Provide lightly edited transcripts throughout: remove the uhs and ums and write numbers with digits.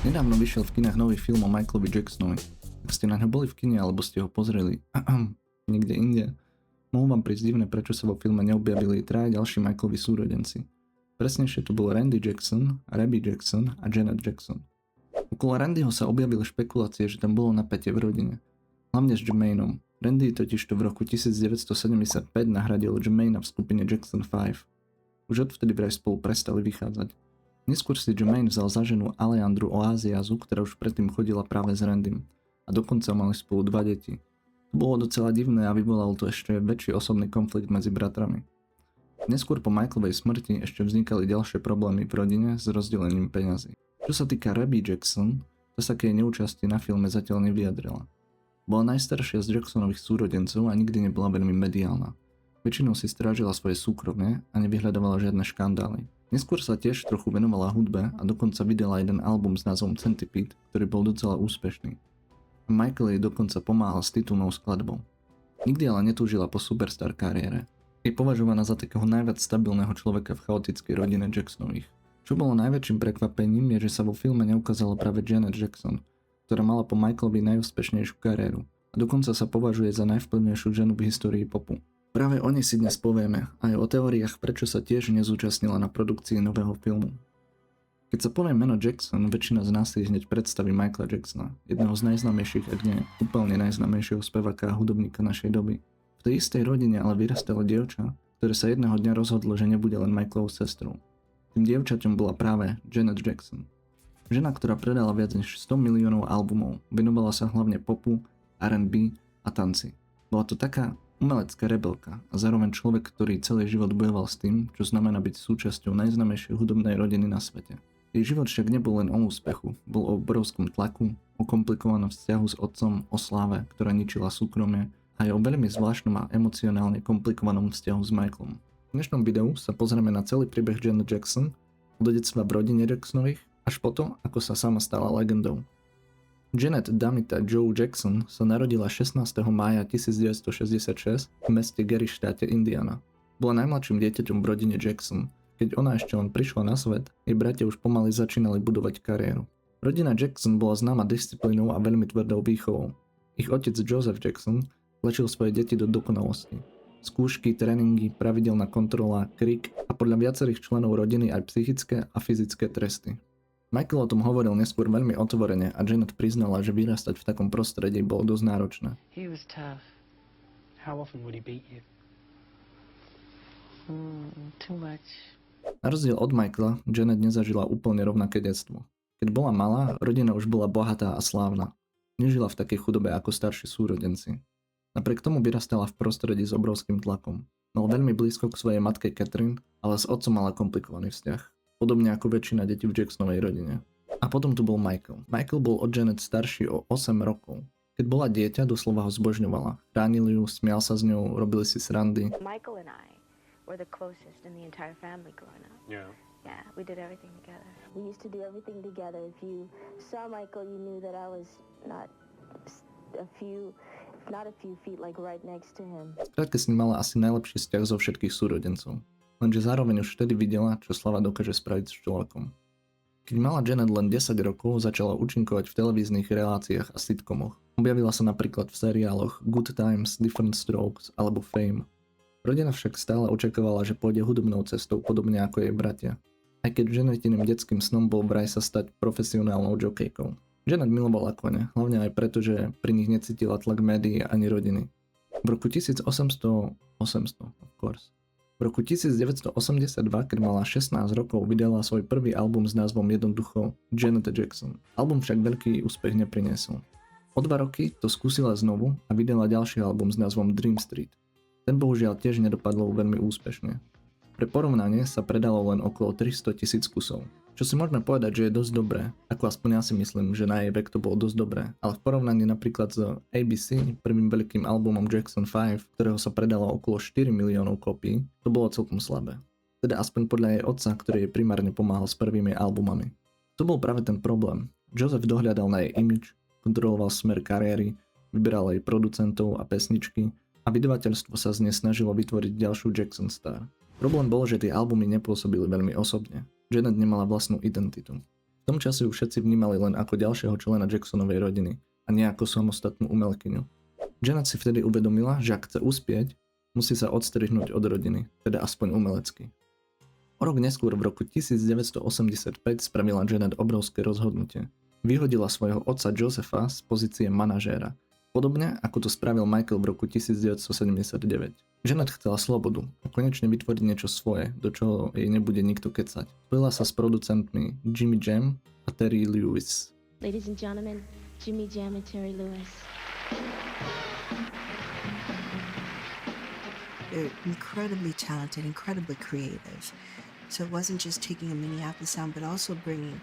Nedávno vyšiel v kinách nový film o Michaelovi Jacksonovi. Ak ste na ňo boli v kine alebo ste ho pozreli niekde inde, mohlo vám prísť divné, prečo sa vo filme neobjavili traja ďalší Michaelovi súrodenci. Presnejšie to bol Randy Jackson, Rebby Jackson a Janet Jackson. Okolo Randyho sa objavili špekulácie, že tam bolo napätie v rodine. Hlavne s Jermainom. Randy totižto v roku 1975 nahradil Jermaina v skupine Jackson 5. Už odvtedy vraj spolu prestali vychádzať. Neskôr si Jermaine vzal za ženu Alejandru Oaziazu, ktorá už predtým chodila práve s Randym. A dokonca mali spolu 2 deti. To bolo docela divné a vyvolalo to ešte väčší osobný konflikt medzi bratrami. Neskôr po Michaelovej smrti ešte vznikali ďalšie problémy v rodine s rozdelením peňazí. Čo sa týka Rebby Jackson, to sa k jej neúčasti na filme zatiaľ nevyjadrila. Bola najstaršia z Jacksonových súrodencov a nikdy nebola veľmi mediálna. Väčšinou si strážila svoje súkromie a nevyhľadovala žiadne škandály. Neskôr sa tiež trochu venovala hudbe a dokonca vydala jeden album s názvom Centipede, ktorý bol docela úspešný. Michael jej dokonca pomáhal s titulnou skladbou. Nikdy ale netúžila po superstar kariére. Je považovaná za takého najviac stabilného človeka v chaotickej rodine Jacksonových. Čo bolo najväčším prekvapením je, že sa vo filme neukázala práve Janet Jackson, ktorá mala po Michaelovi najúspešnejšiu kariéru a dokonca sa považuje za najvplyvnejšiu ženu v histórii popu. Práve o nej si dnes povieme, aj o teóriách, prečo sa tiež nezúčastnila na produkcii nového filmu. Keď sa povie meno Jackson, väčšina z nás si hneď predstaví Michaela Jacksona, jedného z najznámejších, ak nie úplne najznámejšieho speváka a hudobníka našej doby. V tej istej rodine ale vyrastalo dievča, ktoré sa jedného dňa rozhodlo, že nebude len Michaelovou sestrou. Tým dievčaťom bola práve Janet Jackson. Žena, ktorá predala viac než 100 miliónov albumov, venovala sa hlavne popu, R&B a tanci. Bola to taká umelecká rebelka a zároveň človek, ktorý celý život bojoval s tým, čo znamená byť súčasťou najznámejšej hudobnej rodiny na svete. Jej život však nebol len o úspechu, bol o obrovskom tlaku, o komplikovanom vzťahu s otcom, o sláve, ktorá ničila súkromie a aj o veľmi zvláštnom a emocionálne komplikovanom vzťahu s Michaelom. V dnešnom videu sa pozrieme na celý príbeh Janet Jackson, od detstva v rodine Jacksonových až po to, ako sa sama stala legendou. Janet Damita Joe Jackson sa narodila 16. mája 1966 v meste Gary v štáte Indiana. Bola najmladším dieťaťom v rodine Jackson. Keď ona ešte len prišla na svet, jej bratia už pomaly začínali budovať kariéru. Rodina Jackson bola známa disciplínou a veľmi tvrdou výchovou. Ich otec Joseph Jackson tlačil svoje deti do dokonalosti. Skúšky, tréningy, pravidelná kontrola, krik a podľa viacerých členov rodiny aj psychické a fyzické tresty. Michael o tom hovoril neskôr veľmi otvorene a Janet priznala, že vyrastať v takom prostredí bolo dosť náročné. He was tough. How often would he beat you? Too much. Na rozdiel od Michaela, Janet nezažila úplne rovnaké detstvo. Keď bola malá, rodina už bola bohatá a slávna. Nežila v takej chudobe ako starší súrodenci. Napriek tomu vyrastala v prostredí s obrovským tlakom. Mal veľmi blízko k svojej matke Catherine, ale s otcom mala komplikovaný vzťah. Podobne ako väčšina detí v Jacksonovej rodine. A potom tu bol Michael. Michael bol od Janet starší o 8 rokov. Keď bola dieťa, doslova ho zbožňovala. Chránil ju, smial sa s ňou, robili si srandy. Michael and I were the closest in the entire family growing up. Yeah. Yeah, we did everything together. We used to do everything together. If you saw Michael, you knew that I was not a few feet like right next to him. Skrátka s ním mala asi najlepší vzťah zo všetkých súrodencov. Lenže zároveň už vtedy videla, čo slava dokáže spraviť s človekom. Keď mala Janet len 10 rokov, začala účinkovať v televíznych reláciách a sitcomoch. Objavila sa napríklad v seriáloch Good Times, Different Strokes alebo Fame. Rodina však stále očakávala, že pôjde hudobnou cestou podobne ako jej bratia. Aj keď Janetiným detským snom bol vraj sa stať profesionálnou jokejkou. Janet milovala kone, hlavne aj preto, že pri nich necítila tlak médií ani rodiny. V roku 1982, keď mala 16 rokov, vydala svoj prvý album s názvom jednoducho Janet Jackson. Album však veľký úspech nepriniesol. O 2 roky to skúsila znovu a vydala ďalší album s názvom Dream Street. Ten bohužiaľ tiež nedopadol veľmi úspešne. Pre porovnanie sa predalo len okolo 300,000 kusov. Čo si môžeme povedať, že je dosť dobré, ako aspoň ja si myslím, že na jej vek to bolo dosť dobré, ale v porovnaní napríklad s ABC, prvým veľkým albumom Jackson 5, ktorého sa predalo okolo 4 miliónov kópií, to bolo celkom slabé. Teda aspoň podľa jej otca, ktorý jej primárne pomáhal s prvými albumami. To bol práve ten problém. Joseph dohľadal na jej image, kontroloval smer kariéry, vyberal jej producentov a pesničky a vydavateľstvo sa z nej snažilo vytvoriť ďalšiu Jackson star. Problém bol, že tie albumy nepôsobili veľmi osobne. Janet nemala vlastnú identitu. V tom čase ju všetci vnímali len ako ďalšieho člena Jacksonovej rodiny a nie ako samostatnú umelkyňu. Janet si vtedy uvedomila, že ak chce uspieť, musí sa odstrihnúť od rodiny, teda aspoň umelecky. O rok neskôr v roku 1985 spravila Janet obrovské rozhodnutie. Vyhodila svojho otca Josepha z pozície manažéra, podobne ako to spravil Michael v roku 1979. Janet chcela slobodu a konečne vytvoriť niečo svoje, do čoho jej nebude nikto kecať. Spojila sa s producentmi Jimmy Jam a Terry Lewis. Ladies and gentlemen, Jimmy Jam and Terry Lewis. They're incredibly talented, incredibly creative. So it wasn't just taking a Minneapolis sound, but also bringing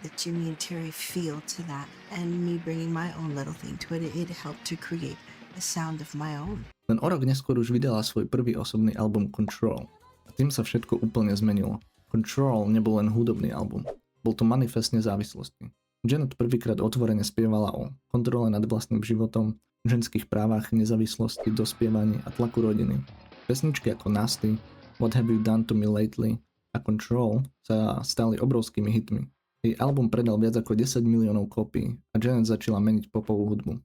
the Jimmy and Terry feel to that, and me bringing my own little thing to it. It helped to create a sound of my own. Len o rok neskôr už vydala svoj prvý osobný album Control. A tým sa všetko úplne zmenilo. Control nebol len hudobný album. Bol to manifest nezávislosti. Janet prvýkrát otvorene spievala o kontrole nad vlastným životom, ženských právach, nezávislosti, dospievaní a tlaku rodiny. Pesničky ako Nasty, What Have You Done To Me Lately a Control sa stali obrovskými hitmi. Jej album predal viac ako 10 miliónov kópií a Janet začala meniť popovú hudbu.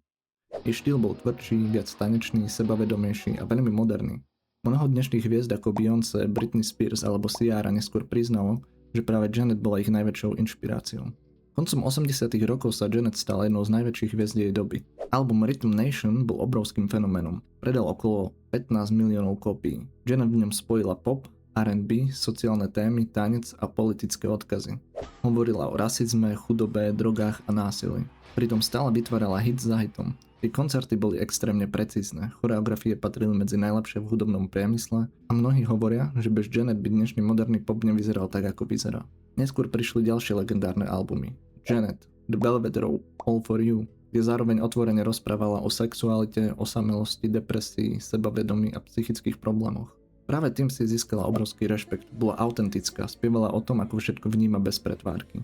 Jej štýl bol tvrdší, viac tanečný, sebavedomejší a veľmi moderný. Mnoho dnešných hviezd ako Beyoncé, Britney Spears alebo Ciara neskôr priznalo, že práve Janet bola ich najväčšou inšpiráciou. Koncom 80. rokov sa Janet stala jednou z najväčších hviezd jej doby. Album Rhythm Nation bol obrovským fenoménom. Predal okolo 15 miliónov kópií. Janet v ňom spojila pop, R&B, sociálne témy, tanec a politické odkazy. Hovorila o rasizme, chudobe, drogách a násilí. Pritom stále vytvárala hit za hitom. Jej koncerty boli extrémne precízne, choreografie patrili medzi najlepšie v hudobnom priemysle a mnohí hovoria, že bez Janet by dnešný moderný pop nevyzeral tak, ako vyzerá. Neskôr prišli ďalšie legendárne albumy. Janet, The Velvet Rope, All For You, kde zároveň otvorene rozprávala o sexualite, osamelosti, depresii, sebavedomí a psychických problémoch. Práve tým si získala obrovský rešpekt, bola autentická, spievala o tom, ako všetko vníma bez pretvárky.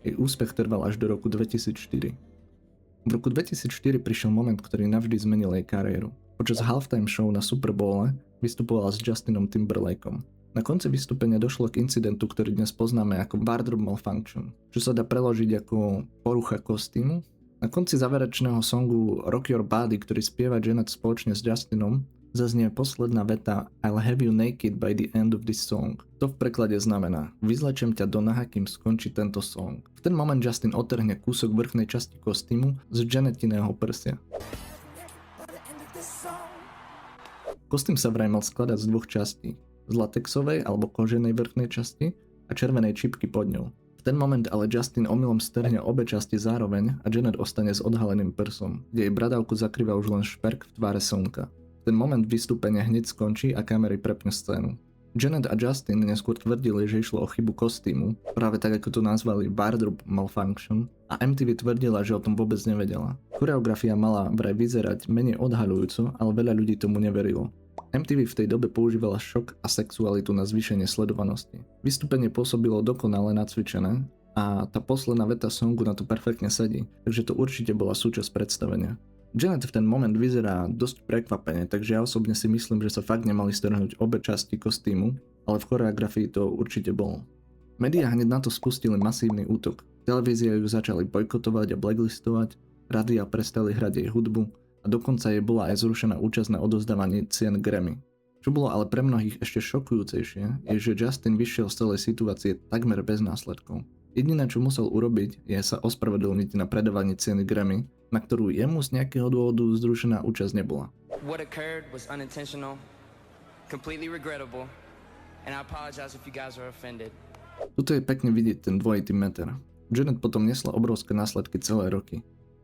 Jej úspech trval až do roku 2004. V roku 2004 prišiel moment, ktorý navždy zmenil jej kariéru. Počas halftime show na Super Bowle vystupovala s Justinom Timberlakeom. Na konci vystúpenia došlo k incidentu, ktorý dnes poznáme ako wardrobe malfunction, čo sa dá preložiť ako porucha kostýmu. Na konci záverečného songu Rock Your Body, ktorý spieva Janet spoločne s Justinom, zaznie posledná veta I'll have you naked by the end of this song. To v preklade znamená vyzlečem ťa do naha, kým skončí tento song. V ten moment Justin otrhne kúsok vrchnej časti kostýmu z Janetiného prsia. Kostým sa vraj mal skladať z dvoch častí. Z latexovej alebo koženej vrchnej časti a červenej čipky pod ňou. V ten moment ale Justin omylom strhne obe časti zároveň a Janet ostane s odhaleným prsom, kde jej bradavku zakrýva už len šperk v tváre slnka. Ten moment vystúpenia hneď skončí a kamery prepne scénu. Janet a Justin neskôr tvrdili, že išlo o chybu kostýmu, práve tak ako to nazvali wardrobe malfunction, a MTV tvrdila, že o tom vôbec nevedela. Choreografia mala vraj vyzerať menej odhaľujúco, ale veľa ľudí tomu neverilo. MTV v tej dobe používala šok a sexualitu na zvýšenie sledovanosti. Vystúpenie pôsobilo dokonale nacvičené a tá posledná veta songu na to perfektne sedí, takže to určite bola súčasť predstavenia. Janet v ten moment vyzerá dosť prekvapene, takže ja osobne si myslím, že sa fakt nemali strhnúť obe časti kostýmu, ale v choreografii to určite bolo. Médiá hneď na to spustili masívny útok. Televízie ju začali bojkotovať a blacklistovať, rádia prestali hrať jej hudbu a dokonca jej bola aj zrušená účasť na odovzdávaní cien Grammy. Čo bolo ale pre mnohých ešte šokujúcejšie, je, že Justin vyšiel z celej situácie takmer bez následkov. Jediné, čo musel urobiť, je sa ospravedlniť na predávaní ceny Grammy, na ktorú jemu z nejakého dôvodu zrušená účasť nebola. What occurred was unintentional, completely regrettable, and I apologize if you guys are offended. Tuto je pekne vidieť ten dvojitý meter. Janet potom nesla obrovské následky celé roky.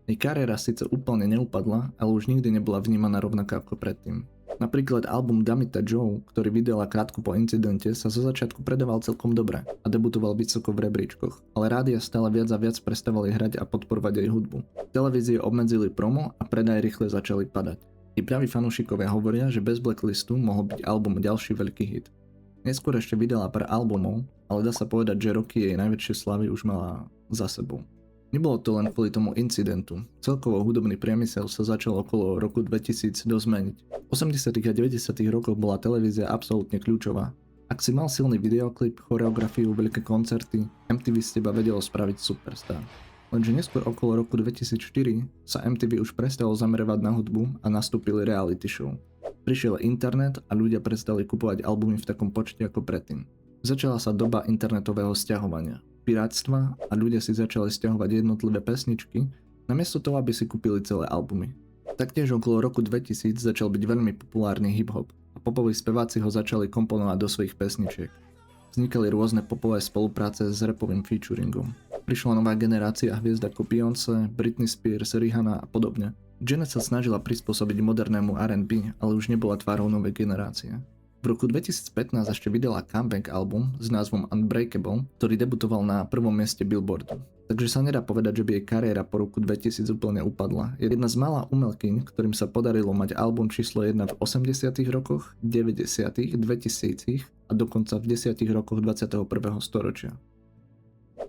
Jej kariéra síce úplne neupadla, ale už nikdy nebola vnímaná rovnako ako predtým. Napríklad album Damita Joe, ktorý vydala krátko po incidente, sa zo začiatku predával celkom dobre a debutoval vysoko v rebríčkoch, ale rádia stále viac a viac prestávali hrať a podporovať jej hudbu. Televízie obmedzili promo a predaj rýchle začali padať. I praví fanúšikovia hovoria, že bez blacklistu mohol byť album ďalší veľký hit. Neskôr ešte vydala pár albumov, ale dá sa povedať, že roky jej najväčšie slavy už mala za sebou. Nebolo to len kvôli tomu incidentu. Celkovo hudobný priemysel sa začal okolo roku 2000 dosť meniť. V 80. a 90. rokoch bola televízia absolútne kľúčová. Ak si mal silný videoklip, choreografiu, veľké koncerty, MTV z teba vedelo spraviť superstar. Lenže neskôr okolo roku 2004 sa MTV už prestalo zamerovať na hudbu a nastúpili reality show. Prišiel internet a ľudia prestali kupovať albumy v takom počte ako predtým. Začala sa doba internetového sťahovania, pirátstva a ľudia si začali sťahovať jednotlivé pesničky, namiesto toho, aby si kúpili celé albumy. Taktiež okolo roku 2000 začal byť veľmi populárny hip-hop a popoví speváci ho začali komponovať do svojich pesničiek. Vznikali rôzne popové spolupráce s rapovým featuringom. Prišla nová generácia hviezd ako Beyoncé, Britney Spears, Rihanna a podobne. Janet sa snažila prispôsobiť modernému R&B, ale už nebola tvárou novej generácie. V roku 2015 ešte vydala comeback album s názvom Unbreakable, ktorý debutoval na prvom mieste Billboardu. Takže sa nedá povedať, že by jej kariéra po roku 2000 úplne upadla. Je jedna z mála umelkyň, ktorým sa podarilo mať album číslo 1 v 80 rokoch, 90 2000 a dokonca v 10 rokoch 21. storočia.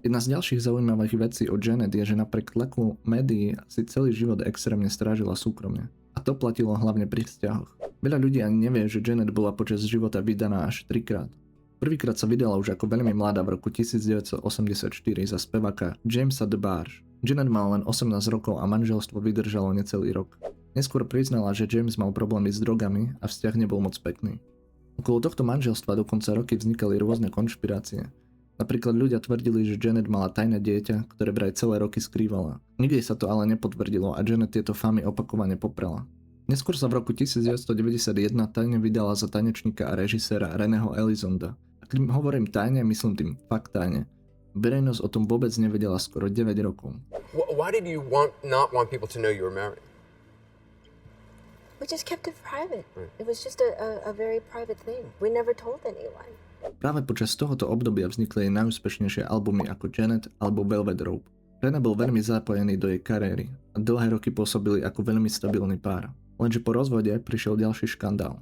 Jedna z ďalších zaujímavých vecí o Janet je, že napriek tlaku médií si celý život extrémne strážila súkromne. A to platilo hlavne pri vzťahoch. Veľa ľudí ani nevie, že Janet bola počas života vydaná až 3-krát. Prvýkrát sa vydala už ako veľmi mladá v roku 1984 za speváka Jamesa DeBarge. Janet mala len 18 rokov a manželstvo vydržalo necelý rok. Neskôr priznala, že James mal problémy s drogami a vzťah nebol moc pekný. Okolo tohto manželstva dokonca roky vznikali rôzne konšpirácie. Napríklad ľudia tvrdili, že Janet mala tajné dieťa, ktoré vraj celé roky skrývala. Nikdy sa to ale nepotvrdilo a Janet tieto famy opakovane poprela. Neskôr sa v roku 1991 tajne vydala za tanečníka a režiséra Reného Elizonda. A keď hovorím tajne, myslím tým fakt tajne. Verejnosť o tom vôbec nevedela skoro 9 rokov. Why did you not want people to know you were married? We just kept it private. It was just a very private thing. We never told anyone. Práve počas tohoto obdobia vznikli jej najúspešnejšie albumy ako Janet alebo Velvet Rope. René bol veľmi zapojený do jej kariéry a dlhé roky pôsobili ako veľmi stabilný pár. Lenže po rozvode prišiel ďalší škandál.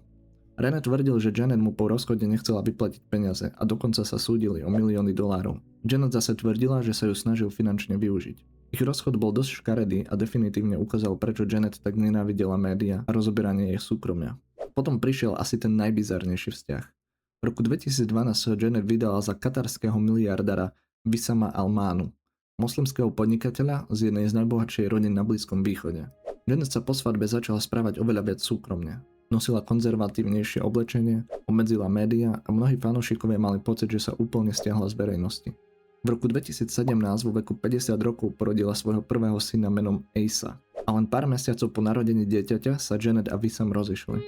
René tvrdil, že Janet mu po rozchode nechcela vyplatiť peniaze a dokonca sa súdili o milióny dolárov. Janet zase tvrdila, že sa ju snažil finančne využiť. Ich rozchod bol dosť škaredý a definitívne ukázal, prečo Janet tak nenávidela média a rozoberanie jej súkromia. Potom prišiel asi ten najbizarnejší vzťah. V roku 2012 sa Janet vydala za katarského miliardára Wissama Al-Manu, moslimského podnikateľa z jednej z najbohatšej rodín na Blízkom východe. Janet sa po svadbe začala správať oveľa viac súkromne. Nosila konzervatívnejšie oblečenie, obmedzila médiá a mnohí fanúšikovia mali pocit, že sa úplne stiahla z verejnosti. V roku 2017 vo veku 50 rokov porodila svojho prvého syna menom Asa a len pár mesiacov po narodení dieťaťa sa Janet a Wissam rozišli.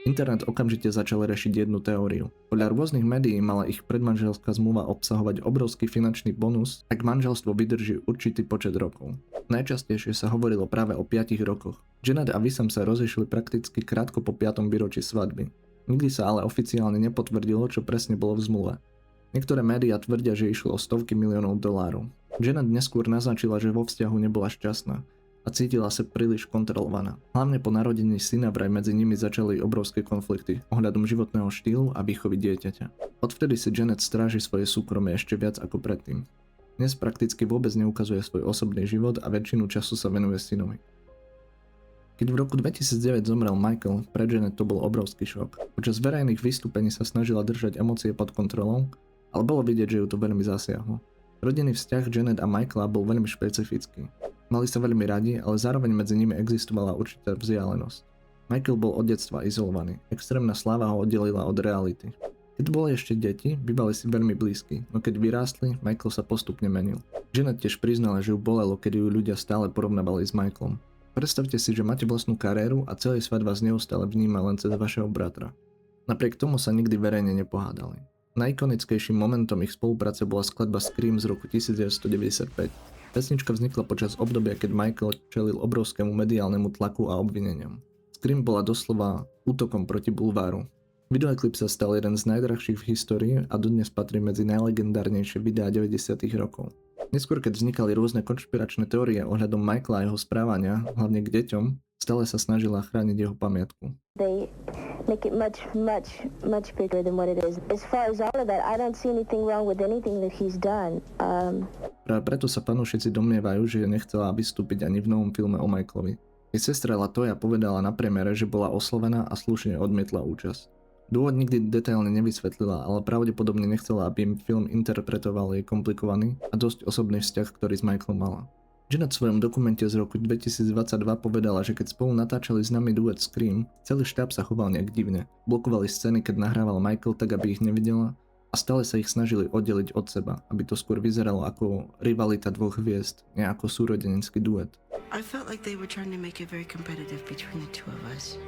Internet okamžite začal rešiť jednu teóriu. Podľa rôznych médií mala ich predmanželská zmluva obsahovať obrovský finančný bonus, ak manželstvo vydrží určitý počet rokov. Najčastejšie sa hovorilo práve o 5 rokoch. Janet a Wissam sa rozišli prakticky krátko po 5. výročí svadby. Nikdy sa ale oficiálne nepotvrdilo, čo presne bolo v zmluve. Niektoré médiá tvrdia, že išlo o stovky miliónov dolárov. Janet neskôr naznačila, že vo vzťahu nebola šťastná a cítila sa príliš kontrolovaná. Hlavne po narodení syna vraj medzi nimi začali obrovské konflikty ohľadom životného štýlu a výchovy dieťaťa. Odvtedy si Janet stráži svoje súkromie ešte viac ako predtým. Dnes prakticky vôbec neukazuje svoj osobný život a väčšinu času sa venuje synovi. Keď v roku 2009 zomrel Michael, pre Janet to bol obrovský šok. Počas verejných vystúpení sa snažila držať emócie pod kontrolou, ale bolo vidieť, že ju to veľmi zasiahlo. Rodinný vzťah Janet a Michaela bol veľmi špecifický. Mali sa veľmi radi, ale zároveň medzi nimi existovala určitá vzdialenosť. Michael bol od detstva izolovaný, extrémna sláva ho oddelila od reality. Keď boli ešte deti, bývali si veľmi blízki, no keď vyrástli, Michael sa postupne menil. Janet tiež priznala, že ju bolelo, keď ju ľudia stále porovnávali s Michaelom. Predstavte si, že máte vlastnú kariéru a celý svet vás neustále vníma len cez vašeho bratra. Napriek tomu sa nikdy verejne nepohádali. Najikonickejším momentom ich spolupráce bola skladba Scream z roku 1995. Pesnička vznikla počas obdobia, keď Michael čelil obrovskému mediálnemu tlaku a obvineniam. Scream bola doslova útokom proti bulváru. Videoklip sa stal jeden z najdrahších v histórii a dodnes patrí medzi najlegendárnejšie videá 90. rokov. Neskôr, keď vznikali rôzne konšpiračné teórie ohľadom Michaela a jeho správania, hlavne k deťom, stále sa snažila chrániť jeho pamiatku. They make it much bigger than what it is. As far as all of that, I don't see anything wrong with anything that he's done. Práve preto sa fanúšici domnievajú, že nechcela vystúpiť ani v novom filme o Michaelovi. Jej sestra Latoya povedala na premiére, že bola oslovená a slušne odmietla účasť. Dôvod nikdy detailne nevysvetlila, ale pravdepodobne nechcela, aby im film interpretoval jej komplikovaný a dosť osobný vzťah, ktorý s Michaelom mala. Janet v svojom dokumente z roku 2022 povedala, že keď spolu natáčali s nami duet Scream, celý štáb sa choval nejak divne. Blokovali scény, keď nahrával Michael tak, aby ich nevidela a stále sa ich snažili oddeliť od seba, aby to skôr vyzeralo ako rivalita dvoch hviezd, nie ako súrodenecký duet. I felt like they were trying to make it very competitive between the two of us.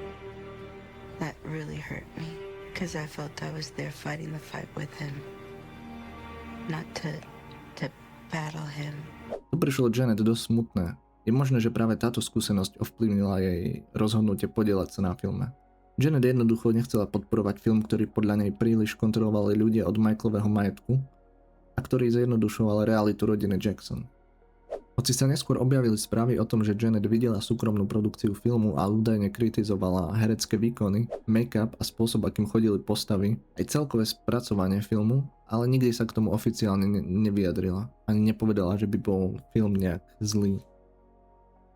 That really hurt me, because I felt I was there fighting the fight with him, not to battle him. To prišlo Janet dosť smutné. Je možné, že práve táto skúsenosť ovplyvnila jej rozhodnutie podieľať sa na filme. Janet jednoducho nechcela podporovať film, ktorý podľa nej príliš kontrolovali ľudia od Michaelového majetku a ktorý zjednodušoval realitu rodiny Jackson. Hoci sa neskôr objavili správy o tom, že Janet videla súkromnú produkciu filmu a údajne kritizovala herecké výkony, make-up a spôsob, akým chodili postavy, aj celkové spracovanie filmu, ale nikdy sa k tomu oficiálne nevyjadrila, ani nepovedala, že by bol film nejak zlý.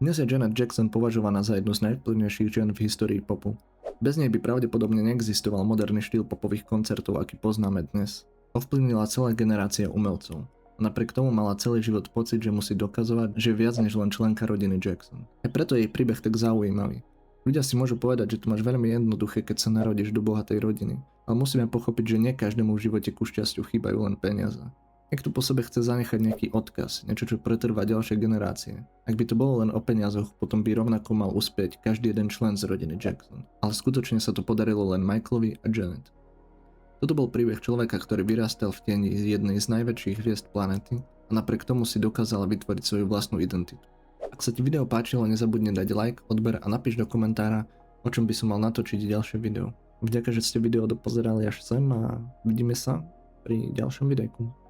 Dnes je Janet Jackson považovaná za jednu z najvplyvnejších žien v histórii popu. Bez nej by pravdepodobne neexistoval moderný štýl popových koncertov, aký poznáme dnes. Ovplyvnila celá generácia umelcov. Napriek tomu mala celý život pocit, že musí dokazovať, že je viac než len členka rodiny Jackson. Aj preto je jej príbeh tak zaujímavý. Ľudia si môžu povedať, že to máš veľmi jednoduché, keď sa narodíš do bohatej rodiny, ale musíme pochopiť, že nie každému v živote ku šťastiu chýbajú len peniaze. Niekto po sebe chce zanechať nejaký odkaz, niečo, čo pretrvá ďalšie generácie. Ak by to bolo len o peniazoch, potom by rovnako mal uspieť každý jeden člen z rodiny Jackson. Ale skutočne sa to podarilo len Michaelovi a Janet. Toto bol príbeh človeka, ktorý vyrastal v tieni jednej z najväčších hviezd planéty a napriek tomu si dokázala vytvoriť svoju vlastnú identitu. Ak sa ti video páčilo, nezabudni dať like, odber a napíš do komentára, o čom by som mal natočiť ďalšie video. Vďaka, že ste video dopozerali až sem a vidíme sa pri ďalšom videjku.